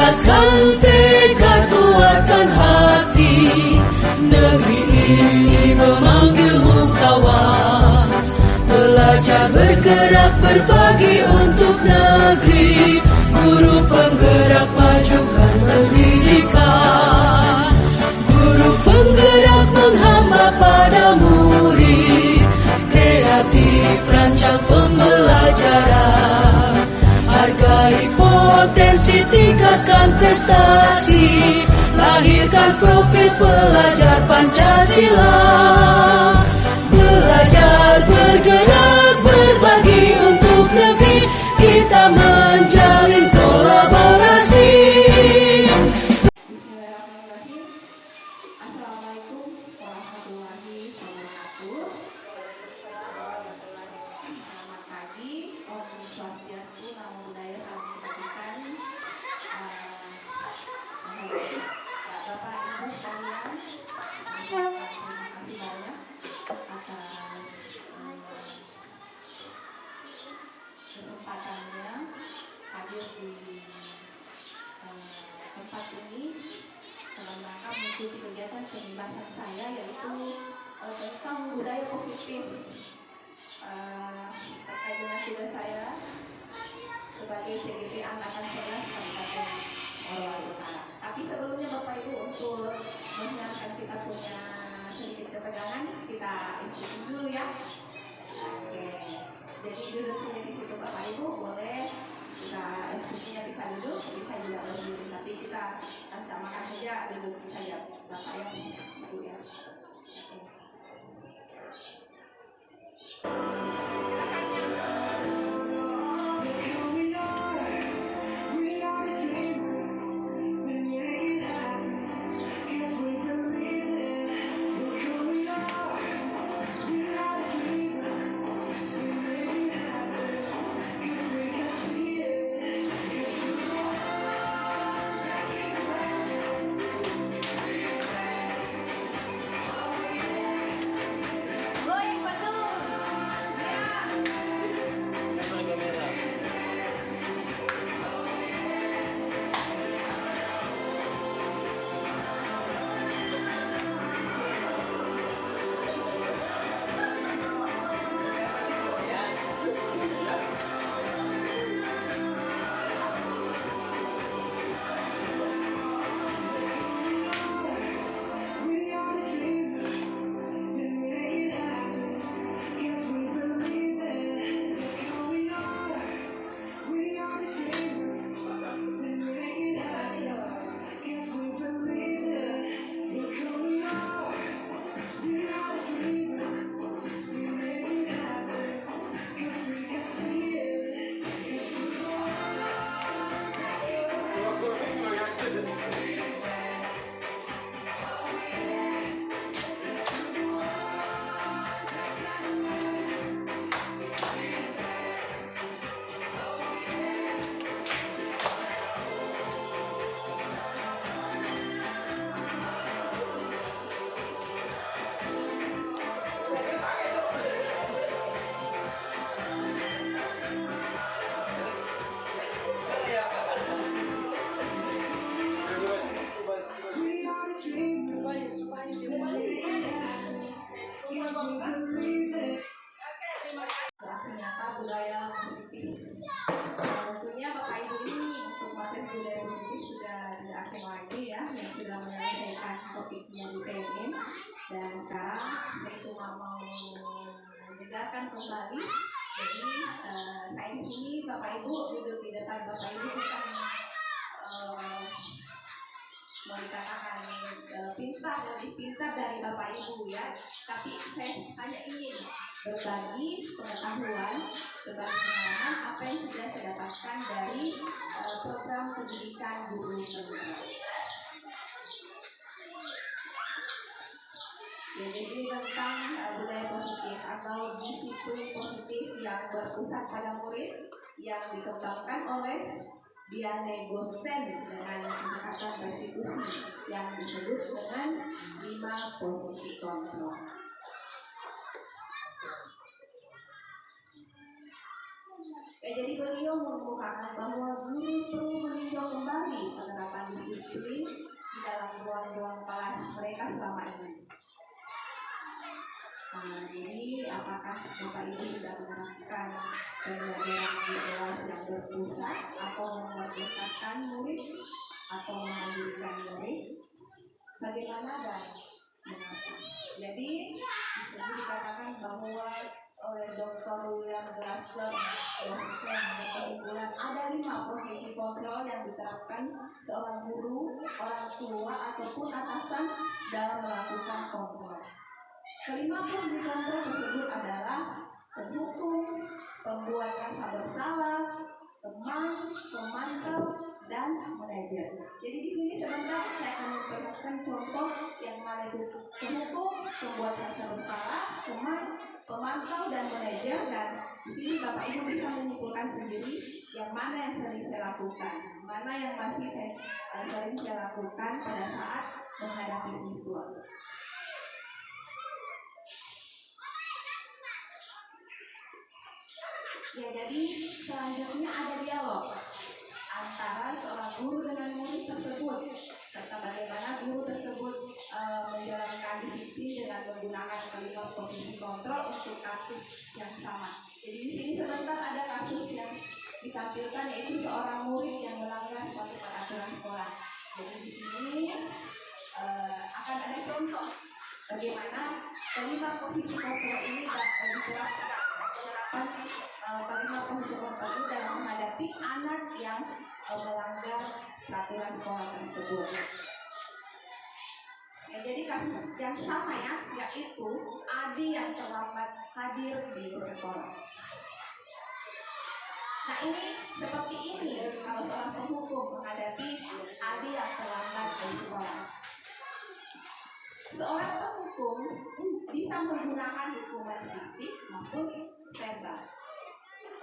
Kuatkan tekad, kuatkan hati. Negeri ini memanggilmu kawan. Belajar bergerak berbagi untuk negeri. Guru penggerak majukan pendidikan. Guru penggerak menghamba pada murid. Kreatif rancang pembelajaran. Hargai potensi, tingkatkan prestasi. Lahirkan profil pelajar Pancasila. Belajar bergerak berbagi untuk negeri. Kita menjalin kolaborasi. Bismillahirrahmanirrahim. Assalamualaikum warahmatullahi wabarakatuh. Selamat pagi. Om Swastiastu, Namo Buddhaya, Salam Kebajikan. Bapak Ibu sekalian, terima kasih banyak atas kesempatannya hadir di tempat ini dalam rangka mengikuti kegiatan pembahasan saya, yaitu tentang budaya positif terkait dengan tugas saya sebagai CGP Angkatan 11 Kabupaten Morowali Utara. Tapi sebelumnya Bapak Ibu, untuk menghilangkan kita punya sedikit ketegangan, kita istirahat dulu ya. Oke, jadi duduk saja di situ Bapak Ibu, boleh kita institusinya bisa duduk, bisa juga berdiri, tapi kita samakan saja duduk saja Bapak ya, Ibu ya. Ternyata budaya positif. Tentunya Bapak Ibu ini untuk materi budaya positif sudah tidak asing lagi ya, yang sudah menyelesaikan topiknya di PMN. Dan sekarang saya cuma mau menjelaskan kembali. Jadi saya di sini Bapak Ibu duduk di depan Bapak Ibu bukan mau dikatakan pintar, lebih pintar dari Bapak Ibu ya, tapi saya hanya ingin berbagi pengetahuan, berbagi pengalaman apa yang sudah saya dapatkan dari program pendidikan guru penggerak. Ya, jadi tentang budaya positif atau disiplin positif yang berpusat pada murid yang dikembangkan oleh Diane Gosen dengan pendekatan restitusi yang disebut dengan 5 posisi kontrol. Ya, jadi beliau mengemukakan bahwa guru perlu meninjau kembali Jadi apakah Bapak Ibu sudah menerapkan pembelajaran di kelas yang berpusat atau memerdekakan murid atau menghadirkan murid? Bagaimana dan mengapa? Jadi di sini dikatakan bahwa oleh Dr. William Glasser dosen berkesimpulan ada 5 posisi kontrol yang diterapkan seorang guru, orang tua ataupun atasan dalam melakukan kontrol. Kelima posisi kontrol tersebut adalah penghukum, pembuat rasa bersalah, teman, pemantau, dan manajer. Jadi di sini sebentar saya akan memperlihatkan contoh yang mana itu penghukum, pembuat rasa bersalah, teman, pemantau, dan manajer. Dan di sini Bapak Ibu bisa menyimpulkan sendiri yang mana yang sering saya lakukan, mana yang masih sering saya lakukan pada saat menghadapi siswa. Ya, jadi selanjutnya ada dialog antara seorang guru dengan murid tersebut, serta bagaimana guru tersebut menjalankan disiplin dengan menggunakan kelima posisi kontrol untuk kasus yang sama. Jadi di sini sebentar ada kasus yang ditampilkan, yaitu seorang murid yang melanggar suatu peraturan sekolah. Jadi di sini akan ada contoh bagaimana kelima posisi kontrol ini diterapkan kelima posisi kontrol ini dalam menghadapi anak yang melanggar peraturan sekolah tersebut. Ya, jadi kasus yang sama ya, yaitu Adi yang terlambat hadir di sekolah. Nah, ini seperti ini kalau seorang penghukum menghadapi Adi yang terlambat di sekolah. Seorang penghukum bisa menggunakan hukuman fisik maupun verbal.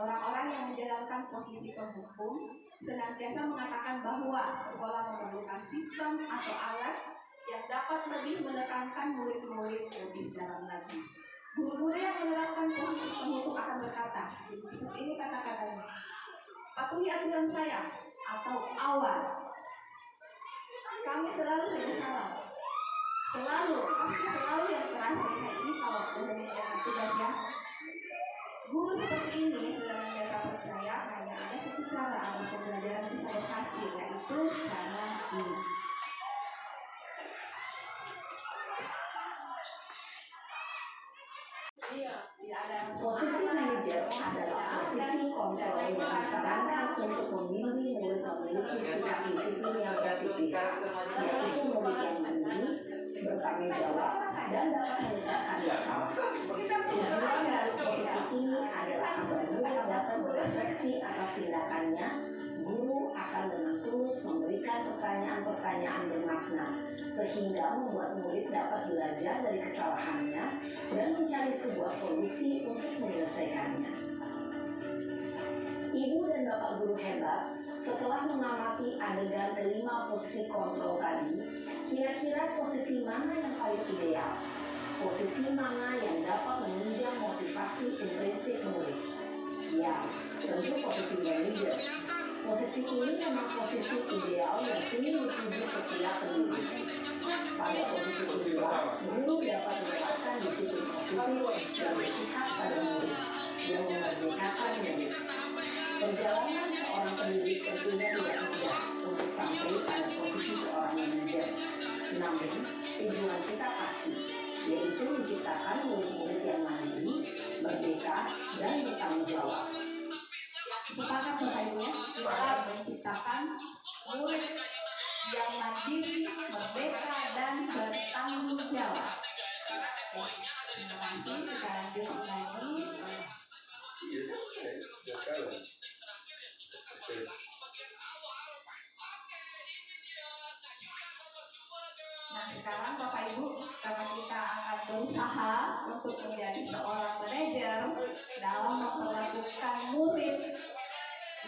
Orang-orang yang menjalankan posisi penghukum senantiasa mengatakan bahwa sekolah memerlukan sistem atau alat yang dapat lebih menekankan murid-murid lebih dalam lagi. Guru-guru yang menerapkan posisi penghukum akan berkata, jadi seperti ini kata-katanya, patuhi aturan saya atau awas. Kami selalu saja salah. Pasti selalu yang terakhir saya ini kalau udah menjalankan tugas ya. Guru seperti ini sedang mereka percaya hanya ada satu cara agar pembelajaran bisa berhasil, yaitu cara ini. Posisi manajer adalah posisi kontrol yang disarankan untuk membimbing murid memiliki sikap disiplin yang positif, yaitu murid yang mandiri, bertanggung jawab, dan dapat memecahkan masalah. Tujuan dari posisi ini adalah agar murid dapat berefleksi atas tindakannya. Guru akan dengan terus memberikan pertanyaan-pertanyaan bermakna, sehingga membuat murid dapat belajar dari kesalahannya dan mencari sebuah solusi untuk menyelesaikannya. Ibu dan Bapak guru hebat, setelah mengamati adegan kelima posisi kontrol tadi, kira-kira posisi mana yang paling ideal? Posisi mana yang dapat menunjang motivasi intrinsik murid? Ya, tentu posisi manajer. Posisi ini memang posisi ideal yang ingin dituju setiap pendidik. Pada posisi kedua, guru dapat menerapkan disiplin positif dan berpihak pada murid yang memerdekakan murid. Perjalanan seorang pendidik tentunya tidak mudah untuk sampai pada posisi seorang manajer. Namun, tujuan kita pasti, yaitu menciptakan murid-murid yang mandiri, merdeka, dan bertanggung jawab. Sepakat Bapak Ibu ya, kita menciptakan murid yang mandiri, merdeka, dan bertanggung jawab. Terima kasih, kita lanjut lagi. Nah, sekarang Bapak Ibu, karena kita akan berusaha untuk menjadi seorang manajer dalam memperlakukan murid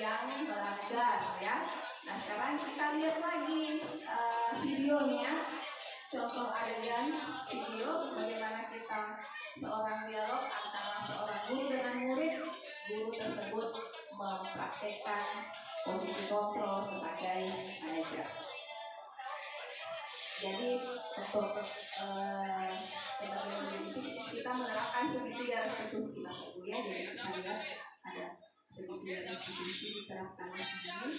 yang melanggar ya. Nah, sekarang kita lihat lagi videonya, contoh adegan video bagaimana kita seorang dialog antara seorang guru dengan murid. Guru tersebut mempraktekkan posisi kontrol sebagai manajer. Jadi untuk kita menerapkan segitiga restitusi Bapak Ibu ya. Jadi kita lihat ada segitiga restitusi diterapkan di sini.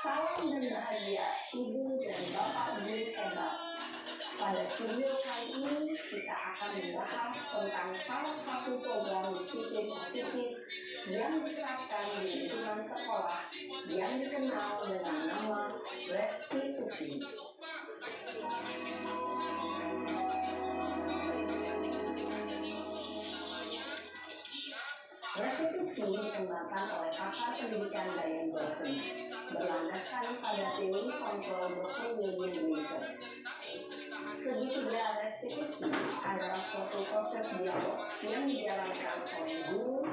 Salam dan bahagia Ibu dan Bapak Guru hebat. Pada video kali ini kita akan membahas tentang salah satu program disiplin positif yang diterapkan di lingkungan sekolah yang dikenal dengan nama restitusi. Restitusi dikembangkan oleh pakar pendidikan Diane Boston berlandaskan pada teori kontrol Dr. William Wilson. Segitiga restitusi adalah suatu proses dialog yang dijalankan oleh guru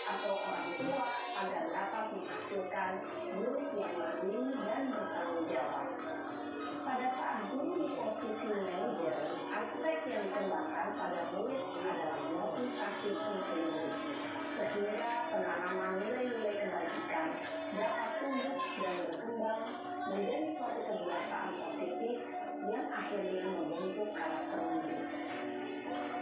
atau orang tua agar dapat menghasilkan murid yang mandiri dan bertanggung jawab. Pada saat guru di posisi manajer, aspek yang dikembangkan pada murid adalah motivasi intrinsik, sehingga penanaman nilai-nilai kebajikan dapat tumbuh dan berkembang menjadi suatu kebiasaan positif yang akhirnya membentuk karakter murid.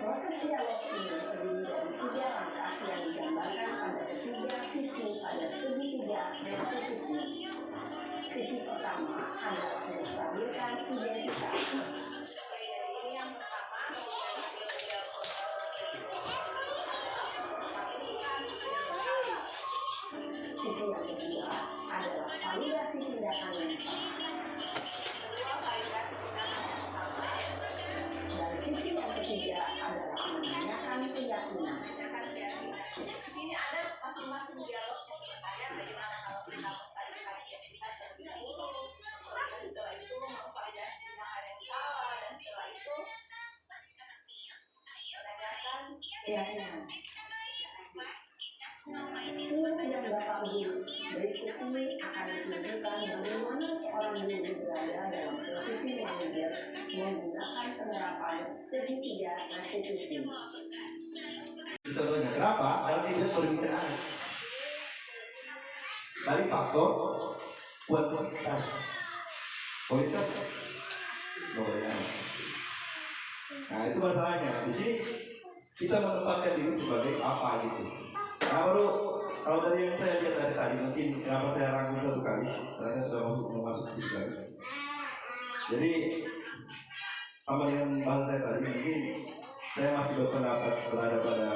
Proses dialog ini terdiri dari 3 langkah yang digambarkan pada ketiga sisi pada segitiga restitusi. Sisi pertama adalah menstabilkan identitas. Ini yang pertama Sisi yang kedua adalah validasi tindakan yang salah. Dan sisi yang ketiga adalah menanyakan keyakinan. Di sini ada masing-masing dialog sebenarnya bagaimana kalau kita melestarikan identitas terlebih dahulu, dan setelah itu memvalidasi tindakan yang salah, dan setelah itu menanyakan Keyakinan. Ibu dan Bapak Guru, berikut ini akan ditunjukkan bagaimana seorang guru berada dalam posisi manajer menggunakan penerapan segitiga restitusi. Contohnya, kenapa? Karena dia permintaan. Tadi faktor kuantitas, kualitas goyang. Nah itu masalahnya. Di sini kita menempatkan diri sebagai apa gitu. Nah baru kalau dari yang saya lihat dari tadi, mungkin kenapa saya ragu satu kali, karena saya sudah masuk situ kali. Jadi sama dengan bahasa saya tadi, mungkin saya masih berpendapat berada pada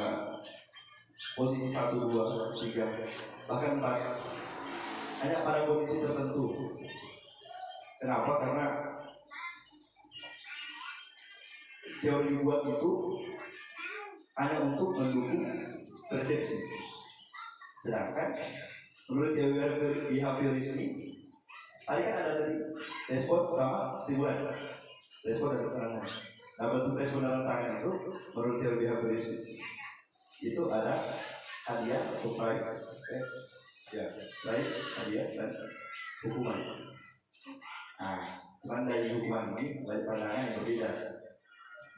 posisi 1, 2, 3, bahkan 4, hanya pada kondisi tertentu. Kenapa? Karena teori dibuat itu hanya untuk mendukung persepsi. Sedangkan menurut teori behaviorisme, tadi kan ada tadi respon sama stimulan, respon dan kesenangan. Nah bentuk respon dan tangan itu menurut teori behaviorisme itu ada hadiah atau prize, prize, hadiah dan hukuman. Nah, cuman dari hukuman ini dari pandangan yang berbeda.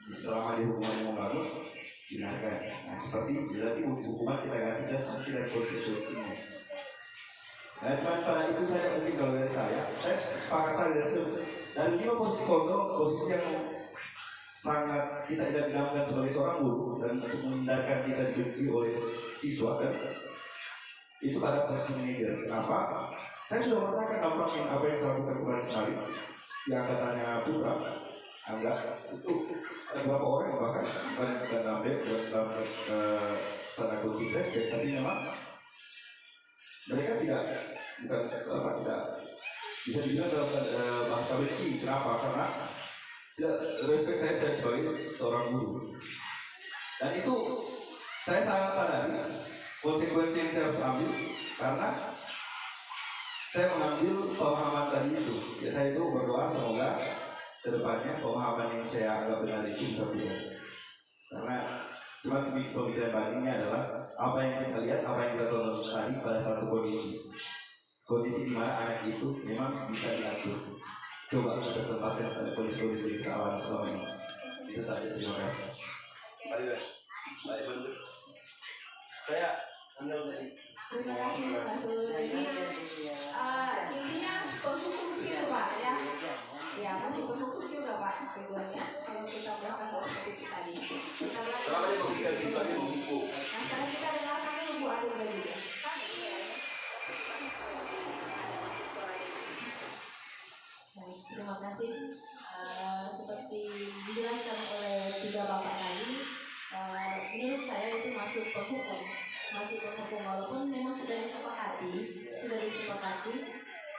Selama di hukuman yang membangun, dibenarkan. Nah, seperti berarti hukuman kita ganti just sanksi dan konsekuensinya. Nah, cuman pada itu saya mungkin kalau dari saya sepakat saja dari 5 posisi kontrol, posisi yang sangat kita tidak dinamakan sebagai seorang guru dan untuk menghindarkan kita dibenci oleh siswa kan, itu pada posisi manajer. Kenapa? Saya sudah merasakan dampaknya apa yang saya lakukan kemarin di angkatannya Putra, Angga, itu ada beberapa orang yang bahkan bukan dalam tanda kutip respect, tapi memang mereka tidak bisa dibilang dalam bahasa benci. Kenapa? Karena tidak respect saya sebagai seorang guru, dan itu saya sangat sadari konsekuensi yang saya harus ambil karena saya mengambil pemahaman tadi itu. Ya, saya itu berdoa semoga kedepannya pemahaman yang saya anggap benar itu bisa berubah. Karena cuma pemikiran batinnya adalah apa yang kita lihat, apa yang kita tonton tadi pada satu kondisi di mana anak itu memang bisa diatur. Coba kita tempatkan pada kondisi-kondisi yang kita alami selama ini. Itu saja, terima kasih. Baik, bentuk. Saya Terima kasih Pak Sul. Jadi intinya penghukum itu Pak ya. Ya masih penghukum juga Pak tujuannya kalau kita melakukan seperti tadi. Kita belajar. Nah sekarang kita dengarkan dulu Bu Atul tadi. Baik, terima kasih. Seperti dijelaskan oleh tiga bapak tadi, menurut saya itu masuk penghukum, walaupun memang sudah disepakati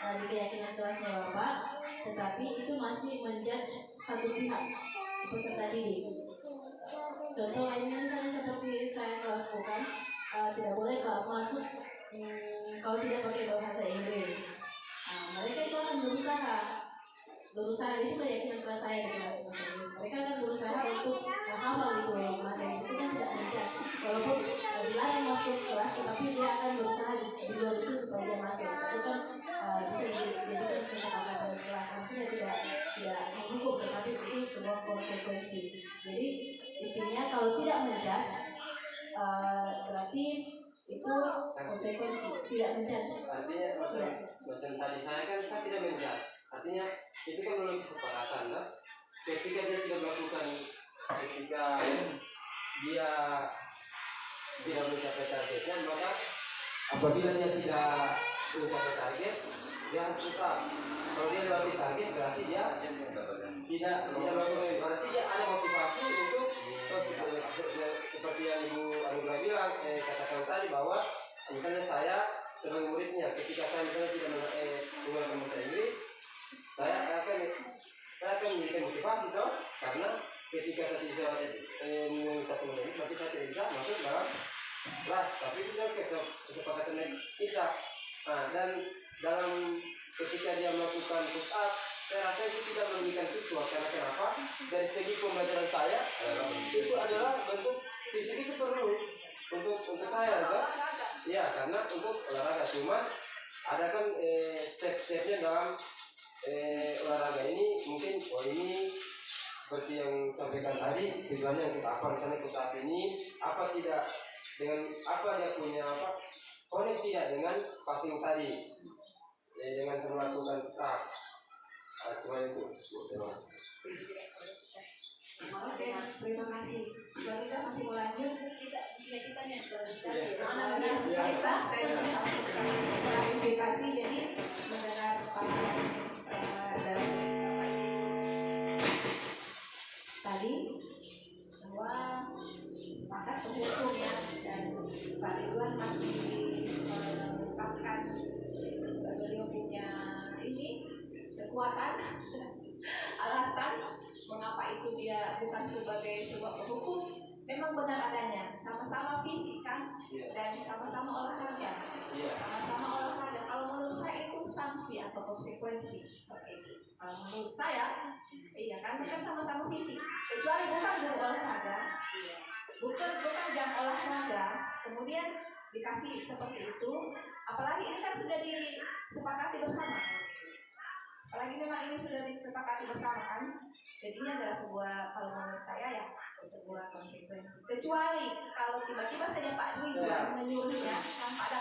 di keyakinan kelasnya bapak, tetapi itu masih menjudge satu pihak peserta didik. Contoh lainnya misalnya seperti saya kelas bukan tidak boleh kalau masuk kalau tidak pakai bahasa Inggris. Mereka itu akan berusaha itu keyakinan kelas saya di kelas bahasa Inggris. Mereka akan berusaha untuk menghafal itu bahasa Inggris itu kan tidak menjudge. Walaupun dilarang masuk kelas, tetapi dia akan berusaha di luar itu supaya dia masuk. Itu kan bisa dijadikan kesepakatan kelas. Maksudnya tidak menghukum, tetapi itu sebuah konsekuensi. Jadi intinya kalau tidak menjudge berarti itu konsekuensi, tidak menjudge. Artinya macam tadi saya tidak menjudge. Artinya itu kan melalui kesepakatan lah. Ketika dia tidak melakukan, ketika dia tidak mencapai targetnya, maka apabila dia tidak mencapai target, dia harus tetap. Kalau dia lewati target berarti dia tidak melakukan. Berarti dia ada motivasi untuk seperti yang Ibu Anugrah bilang, katakan tadi bahwa misalnya saya sebagai muridnya, ketika saya misalnya tidak menggunakan bahasa Inggris, saya akan memberikan motivasi toh, karena ketika saya bisa mengucapkan bahasa Inggris, berarti saya tidak bisa masuk dalam kelas. Tapi itu kesepakatan kita. Dan dalam ketika dia melakukan push up, saya rasa itu tidak merugikan siswa. Karena kenapa? Dari segi pembelajaran saya, itu adalah bentuk fisik itu perlu untuk saya, kan? Ya, karena untuk olahraga. Cuma ada kan step-stepnya dalam olahraga ini. Mungkin ini seperti yang sampaikan tadi, tujuannya untuk apa? Misalnya push up ini apa tidak dengan apa dia punya apa? Connect tidak dengan passing tadi, dengan melakukan push up. Cuma itu. Oke, terima kasih. Kalau kita masih mau lanjut, kita nih mana kita klarifikasi, jadi mendengar dari tadi bahwa sepakat penghukum ya, dan Pak Ridwan masih mengungkapkan beliau punya ini kekuatan alasan mengapa itu dia bukan sebagai sebuah penghukum. Memang benar adanya sama-sama fisik kan, dan sama-sama olahraga. Sama-sama olahraga. Kalau menurut saya itu sanksi atau konsekuensi seperti itu. Kalau menurut saya, iya kan sama-sama fisik. Kecuali bukan jam olahraga, bukan jam olahraga, kemudian dikasih seperti itu. Apalagi ini kan sudah disepakati bersama. Apalagi memang ini sudah disepakati bersama kan, jadinya adalah sebuah, kalau menurut saya ya, sebuah konsekuensi. Kecuali kalau tiba-tiba saja Pak Ridwan menyuruhnya tanpa ada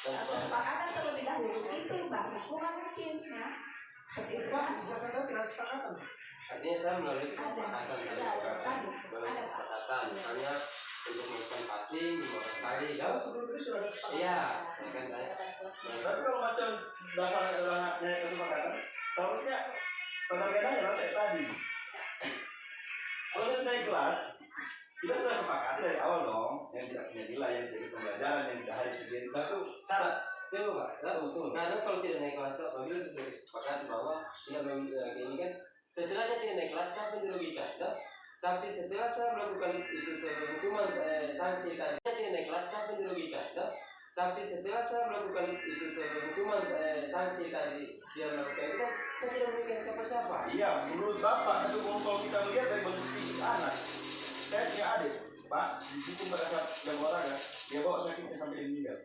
kesepakatan terlebih dahulu, itu baru hukuman mungkin ya. Seperti itu kan? Bisa kata tidak sepakatan. Artinya saya melalui kesepakatan hanya untuk melakukan passing 15 kali. Kalau sebelum itu sudah ada kesepakatan. Iya, saya kan tanya. Tapi kalau macam dasarnya kesepakatan, seharusnya perbedaan kayak tadi. Kalau saya naik kelas, kita sudah sepakati dari awal dong, yang tidak punya nilai, yang jadi pembelajaran, yang tidak harus segini. Itu syarat. Betul Pak. Betul. Karena kalau tidak naik kelas, apabila sudah disepakati bahwa tidak ini kan, setelah dia tidak naik kelas, siapa yang dirugikan? Tapi setelah saya melakukan itu hukuman sanksi tadi, dia tidak naik kelas, siapa yang dirugikan? Tapi setelah saya melakukan itu hukuman sanksi tadi, dia melakukan itu kan, saya tidak merugikan siapa-siapa. Iya, menurut Bapak, itu kalau kita melihat dari bentuk fisik anak, saya punya adik, Pak, dihukum pada saat jam olahraga, dia bawa sakitnya sampai meninggal.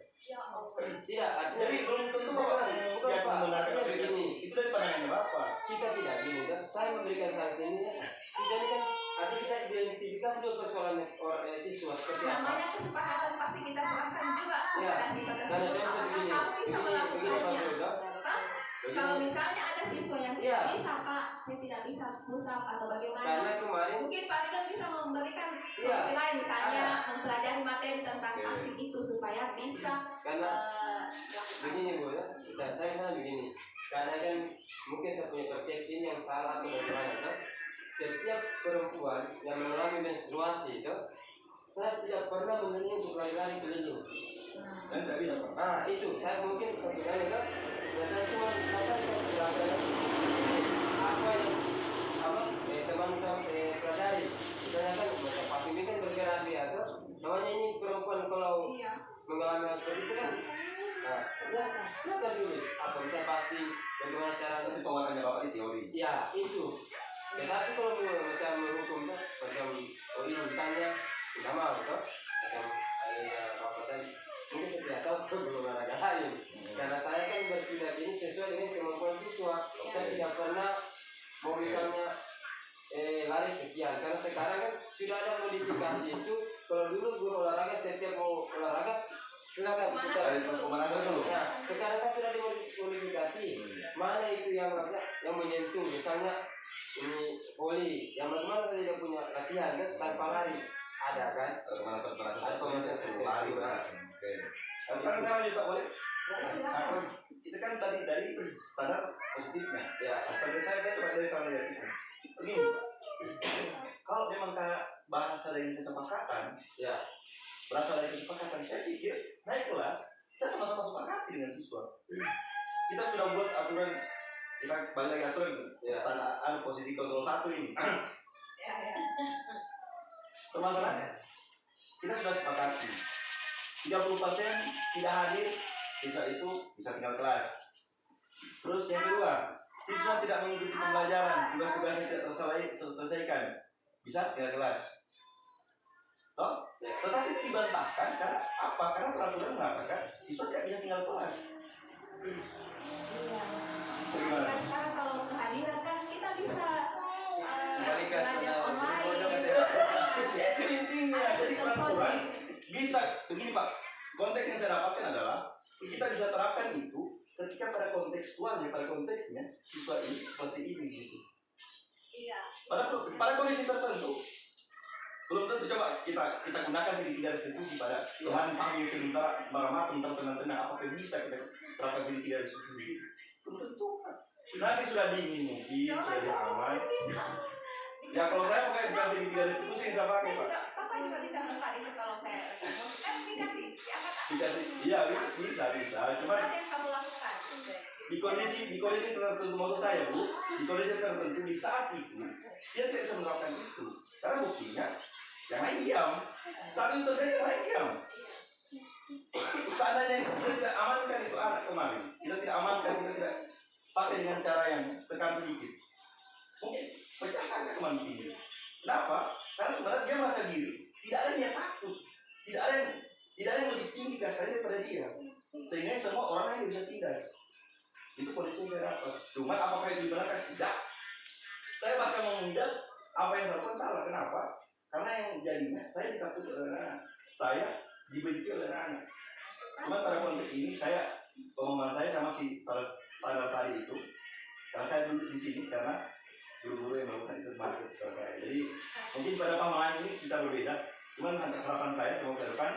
Tidak, artinya Jadi belum tentu Bapak yang membenarkan begini. Itu dari pandangannya Bapak. Kita tidak gini kan, saya memberikan sanksi ini, kita ini kan artinya kita identifikasi kasih dulu persoalan siswa seperti apa. Namanya kesepakatan pasti kita serahkan juga Ya, kepada siswa karena tersebut. contoh Apakah begini, kamu bisa begini Pak melakukannya? Zulda. Kalau misalnya ada siswa yang Iya. tidak bisa Pak, saya tidak bisa pusat atau bagaimana? Karena kemarin Mungkin Pak Ridwan bisa memberikan Iya. solusi lain, misalnya Ada. mempelajari materi tentang Oke. aksi itu supaya bisa karena dilakukan. begini Bu ya, saya misalnya begini, karena kan mungkin saya punya persepsi ini yang salah atau bagaimana kan? Setiap perempuan yang mengalami menstruasi itu, saya tidak pernah menerima untuk lari-lari keliling. Dan saya bisa Pak. Nah itu saya mungkin satu kali kan, ya saya cuma katakan belajar apa yang teman saya pelajari. Misalnya kan macam pas ini kan bergerak dia tuh, namanya ini perempuan kalau Iya. mengalami hal seperti itu kan, nah silakan tulis apa bisa pasti bagaimana caranya. Itu penguatannya Bapak di teori. Ya itu. Tetapi kalau macam menghukum tuh, macam ini misalnya tidak mau tuh, macam apa tadi, mungkin saya tidak tahu tuh belum olahraga lain. Karena saya kan bertindak ini sesuai dengan kemampuan siswa. Saya tidak pernah mau misalnya lari sekian. Karena sekarang kan sudah ada modifikasi itu. Kalau dulu guru olahraga setiap mau olahraga silakan kita. Kemana dulu? Nah, sekarang kan sudah dimodifikasi. Mana itu yang apa? Yang menyentuh, misalnya ini voli, yang bagaimana saya tidak punya latihan kan tanpa lari, ada kan? Pemanasan Ada pemanasan lari Pak. Oke. Nah, sekarang saya lanjut Pak boleh? Silakan. Itu kan tadi dari standar positifnya. Ya, Standar saya coba dari standar negatifnya. Begini, kalau memang kayak bahasa dari kesepakatan, ya, berasal dari kesepakatan, saya pikir naik kelas kita sama-sama sepakati dengan siswa. Kita sudah buat aturan, kita balik lagi aturan Ya. standar posisi kontrol 1 ini. Ya, ya. Permasalahannya, kita sudah sepakati 30% tidak hadir, siswa itu bisa tinggal kelas. Terus yang kedua, siswa tidak mengikuti pembelajaran, tugas-tugasnya tidak terselesaikan, bisa tinggal kelas. Toh? Tetapi itu dibantahkan karena apa? Karena peraturan mengatakan siswa tidak bisa tinggal kelas. Bagaimana? Kan sekarang kalau kehadiran kan kita bisa Kembalikan belajar pada online. Itu intinya. Jadi peraturan bisa begini Pak. Konteks yang saya dapatkan adalah kita bisa terapkan itu ketika pada kontekstualnya, pada konteksnya siswa ini seperti ini gitu. Iya. Pada kondisi tertentu belum tentu coba kita gunakan tiga restitusi pada kemarin pahami sementara marah-marah tenang apakah bisa kita terapkan tiga restitusi belum tentu kan. Nanti sudah dingin mungkin jadi aman. Bisa. Ya kalau saya pakai bukan tiga restitusi yang saya pakai Pak. Bapak juga bisa tempat itu kalau saya kan dikasih siapa tak? Dikasih, iya bisa. Cuman Apa yang kamu lakukan? di kondisi tertentu maksud saya Bu, di kondisi tertentu di saat itu dia tidak bisa menerapkan itu karena buktinya yang lain diam. Saat itu terjadi yang lain diam. Seandainya kita tidak amankan itu anak kemarin, kita tidak amankan, kita tidak pakai dengan cara yang tekan sedikit, mungkin pecahkan kemarin tinggi. Kenapa? Karena kemarin dia merasa diri, tidak ada yang takut, tidak ada yang lebih tinggi kasarnya daripada dia, sehingga semua orang yang bisa tindas. Itu kondisi yang saya dapat. Cuma apakah itu dibenarkan? Tidak. Saya bahkan mengundas apa yang saya lakukan salah. Kenapa? Karena yang jadinya saya ditakuti oleh anak, saya dibenci oleh anak. Cuma pada konteks ini saya pemahaman saya sama si pada tadi itu, karena saya duduk di sini karena guru-guru yang melakukan itu market sekolah saya. Jadi mungkin pada pemahaman ini kita berbeda. Cuman harapan saya semoga ke depan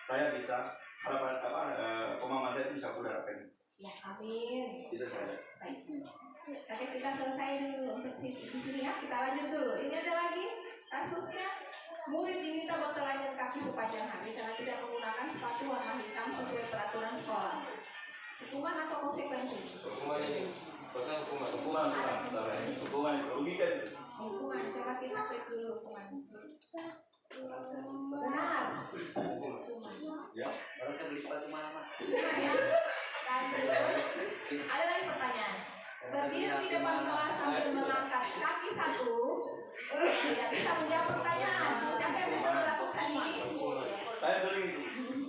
saya bisa pemahaman saya itu bisa aku dapatkan. Ya, amin. Itu saja. Baik. Tapi kita selesai dulu untuk di sini ya. Kita lanjut dulu. Ini ada lagi kasusnya. Murid diminta bertelanjang kaki sepanjang hari karena tidak menggunakan sepatu warna hitam sesuai peraturan sekolah. Hukuman atau konsekuensi? hukuman ini, proses hukuman. Hukuman rugikan. Hukuman. Coba kita cek dulu hukuman. Benar. Hukuman. Ya. Kalau saya beli sepatu mahal. Hukuman ya. Lanjut. Ada lagi pertanyaan. Berdiri di depan kelas sambil mengangkat kaki satu tidak bisa menjawab pertanyaan. Siapa yang bisa melakukan ini? Saya sering itu.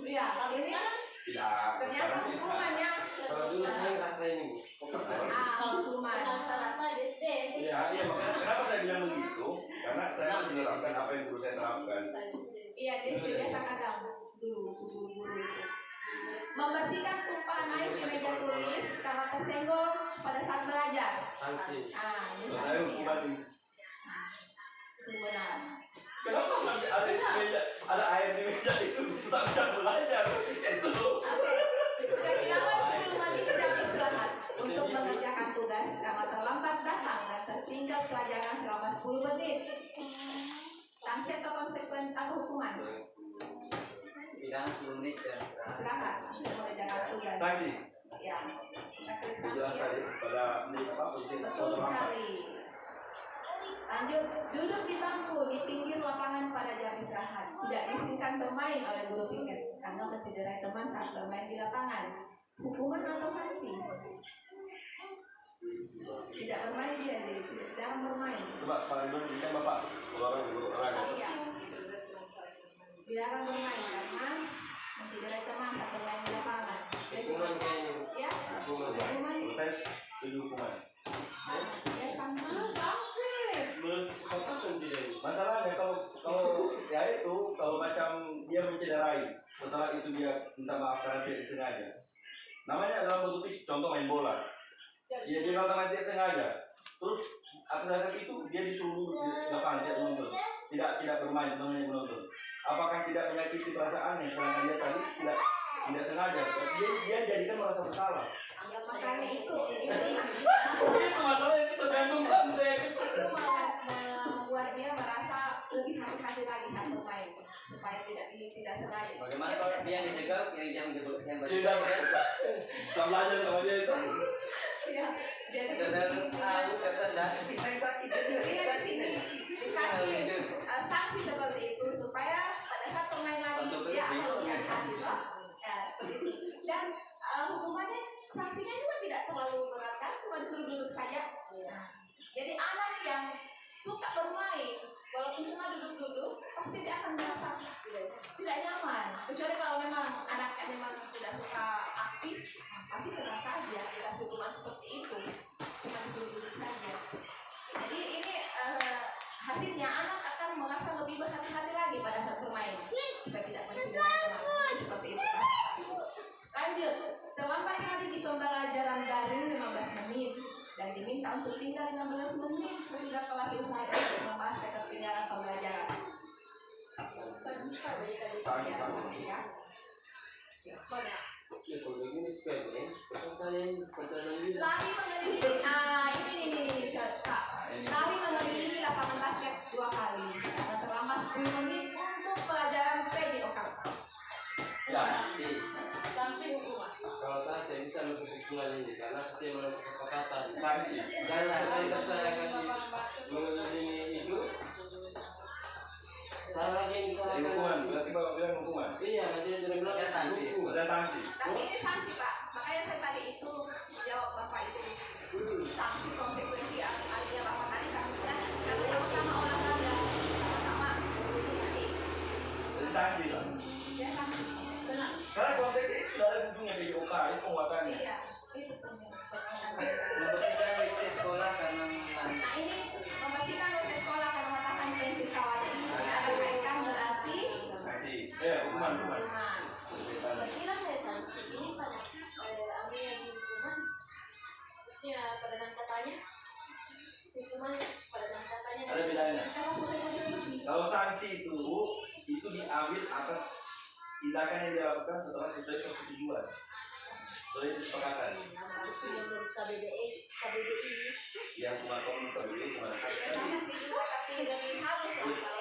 Iya, ini kan Tidak. ternyata hukumannya. Kalau dulu saya ngerasain ini, Hukuman. Rasa-rasa SD. Ya, iya makanya kenapa saya bilang begitu? Karena saya masih menerapkan apa yang guru saya terapkan. Iya, dia biasa kadang dulu guru-guru itu membersihkan tumpahan air di meja tulis karena tersenggol pada saat belajar. Sanksi. Ini Saya sanksi ya. hukuman ini. Itu benar. Kenapa sampai ada di meja, ada air di meja itu sampai belajar itu? Oke. Kehilangan 10 menit jam istirahat untuk mengerjakan tugas karena terlambat datang dan tertinggal pelajaran selama 10 menit. Sanksi atau konsekuen atau hukuman? Pidana 10 menit dan Silakan untuk mengerjakan tugas. Sanksi. Ya. Kita klik sanksi. Penjelasan ya pada posisi Betul sekali. Lanjut, duduk di bangku di pinggir lapangan pada jam istirahat. Tidak diizinkan bermain oleh guru piket karena mencederai teman saat bermain di lapangan. Hukuman atau sanksi? Tidak bermain dia, jadi jarang bermain. Coba Pak Ridwan berikan Bapak guru olahraga. Iya. Jarang bermain karena mencederai teman saat bermain di lapangan. Dan juga, Hukuman kayaknya. ya, Hukuman. hukuman. Kalau saya setuju hukuman. Ya sanksi. Menurut kesepakatan tidak ini. Masalahnya kalau ya itu kalau macam dia mencederai, setelah itu dia minta maaf karena dia disengaja. Namanya adalah bentuk contoh main bola. Dia bilang dia sengaja. Terus atas dasar itu dia disuruh di depan tidak menonton, tidak bermain namanya menonton. Apakah tidak menyakiti perasaannya karena dia tadi tidak sengaja? Dia jadikan merasa bersalah. Ya, makanya itu Itu masalahnya itu tergantung konteks. itu membuat dia merasa lebih hati-hati lagi saat bermain supaya tidak sengaja. bagaimana kalau dia yang dijegal yang Tidak, tak belajar sama dia itu. Ya, jadi dan aku kata dah saya sakit dikasih sanksi seperti itu supaya pada saat bermain lagi dia akan lebih hati-hati loh. Ya, seperti itu. Dan hukumannya sanksinya juga tidak terlalu berat kan, cuma disuruh duduk saja. Nah, jadi anak yang suka bermain walaupun cuma duduk-duduk pasti dia akan merasa tidak nyaman, kecuali kalau memang anaknya memang tidak suka aktif, pasti senang saja dikasih hukuman seperti itu, cuma disuruh duduk saja. Jadi ini hasilnya anak akan merasa lebih berhati-hati lagi pada saat bermain supaya tidak mencederai teman seperti itu kan. Lanjut, terlambat hadir di pembelajaran daring 15 menit dan diminta untuk tinggal 15 menit sesudah kelas usai untuk membahas ketertinggalan pembelajaran. Ya. Ya kalau begini sekali ya. Pesan saya ini perjalanan ini. Lari mengelilingi, ini Kak. Lari mengelilingi lapangan basket 2 kali karena terlambat 10 menit untuk pelajaran PJ Okap. Ya, Sanksi hukuman. Kalau saya tidak bisa lebih hukuman ini karena saya menurut kesepakatan. sanksi. Dan ketika saya kasih mengelilingi itu, saya lagi Ini hukuman, misalkan. berarti Bapak bilang hukuman. Iya, nanti dia bilang Ya, sanksi. hukum. Ada sanksi. Tapi ini sanksi Pak, makanya saya tadi itu jawab Bapak itu sanksi konsekuensi artinya Bapak tadi kasusnya karena sama-sama olahraga, sama-sama berkomunikasi. Jadi sanksi lah. Ya sanksi, benar. Karena konteksnya itu sudah ada ujungnya BJOK, itu penguatannya. Iya, itu penting. membersihkan WC sekolah karena menelan Nah ini membersihkan WC sekolah karena mematahkan pensil kawannya ini tidak ada kaitan berarti Sanksi. Hukuman. hukuman. Kira saya sanksi ini sangat ambilnya di hukuman, maksudnya pada dalam katanya hukuman pada dalam katanya Ada bedanya. Kalau konsekuensi Kalau sanksi itu diambil atas tindakan yang dilakukan setelah sesuai persetujuan. Sesuai kesepakatan. sanksi yang menurut KBBI Yang cuma kamu KBBI cuma sanksi juga tapi lebih halus lah